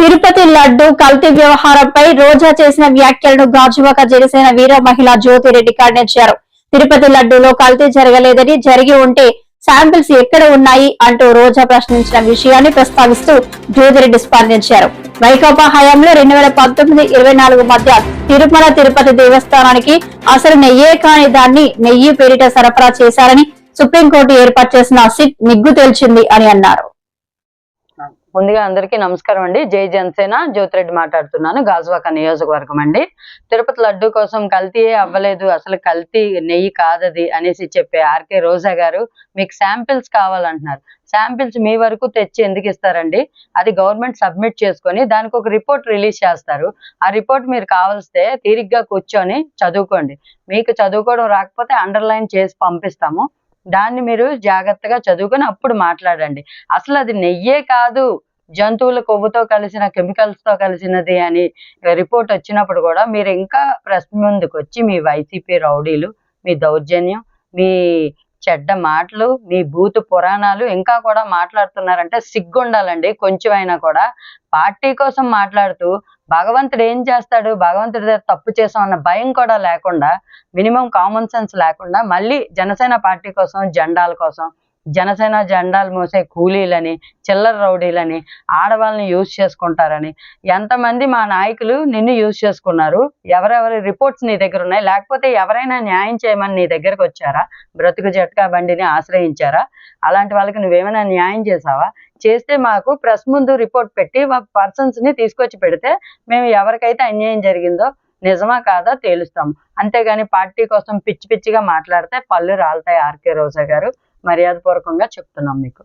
తిరుపతి లడ్డు కల్తీ వ్యవహారంపై రోజా చేసిన వ్యాఖ్యలను గాజువాక జనసేన వీర మహిళ జ్యోతిరెడ్డి ఖండించారు. తిరుపతి లడ్డూలో కల్తీ జరగలేదని, జరిగి ఉంటే శాంపిల్స్ ఎక్కడ ఉన్నాయి అంటూ రోజా ప్రశ్నించిన విషయాన్ని ప్రస్తావిస్తూ జ్యోతిరెడ్డి స్పందించారు. వైకాపా హయాంలో 2019-24 మధ్య తిరుమల తిరుపతి దేవస్థానానికి అసలు నెయ్యే కాని దాన్ని నెయ్యి పేరిట సరఫరా చేశారని సుప్రీంకోర్టు ఏర్పాటు చేసిన సిట్ నిగ్గు తేల్చింది అని అన్నారు. ముందుగా అందరికీ నమస్కారం అండి. జై జనసేన, జ్యోతిరెడ్డి మాట్లాడుతున్నాను, గాజువాక నియోజకవర్గం అండి. తిరుపతి లడ్డు కోసం కల్తీయే అవ్వలేదు, అసలు కల్తీ నెయ్యి కాదది అనేసి చెప్పే ఆర్కే రోజా గారు మీకు శాంపిల్స్ కావాలంటున్నారు. శాంపిల్స్ మీ వరకు తెచ్చి ఎందుకు ఇస్తారండి? అది గవర్నమెంట్ సబ్మిట్ చేసుకొని దానికి ఒక రిపోర్ట్ రిలీజ్ చేస్తారు. ఆ రిపోర్ట్ మీరు కావాల్స్తే తీరిగ్గా కూర్చొని చదువుకోండి. మీకు చదువుకోవడం రాకపోతే అండర్లైన్ చేసి పంపిస్తాము. దాన్ని మీరు జాగ్రత్తగా చదువుకొని అప్పుడు మాట్లాడండి. అసలు అది నెయ్యే కాదు, జంతువుల కొవ్వుతో కలిసిన కెమికల్స్ తో కలిసినది అని రిపోర్ట్ వచ్చినప్పుడు కూడా మీరు ఇంకా ప్రెస్ ముందుకు వచ్చి మీ వైసీపీ రౌడీలు, మీ దౌర్జన్యం, మీ చెడ్డ మాటలు, మీ భూతు పురాణాలు ఇంకా కూడా మాట్లాడుతున్నారంటే సిగ్గుండాలండి. కొంచెం అయినా కూడా పార్టీ కోసం మాట్లాడుతూ భగవంతుడు ఏం చేస్తాడు, భగవంతుడి దగ్గర తప్పు చేసాం అన్న భయం కూడా లేకుండా, మినిమం కామన్ సెన్స్ లేకుండా మళ్ళీ జనసేన పార్టీ కోసం, జెండాల కోసం, జనసేన జెండాలు మోసే కూలీలని, చిల్లర రౌడీలని, ఆడవాళ్ళని యూజ్ చేసుకుంటారని ఎంతమంది మా నాయకులు నిన్ను యూజ్ చేసుకున్నారు? ఎవరెవరి రిపోర్ట్స్ నీ దగ్గర ఉన్నాయి? లేకపోతే ఎవరైనా న్యాయం చేయమని నీ దగ్గరకు వచ్చారా? బ్రతుకు జట్కా బండిని ఆశ్రయించారా? అలాంటి వాళ్ళకి నువ్వేమైనా న్యాయం చేసావా? చేస్తే మాకు ప్రెస్ ముందు రిపోర్ట్ పెట్టి పర్సన్స్ ని తీసుకొచ్చి పెడితే మేము ఎవరికైతే అన్యాయం జరిగిందో నిజమా కాదా తేలుస్తాము. అంతేగాని పార్టీ కోసం పిచ్చి పిచ్చిగా మాట్లాడితే పళ్ళు రాలుతాయి. ఆర్కే రోజా గారు, మర్యాదపూర్వకంగా చెప్తున్నాం మీకు.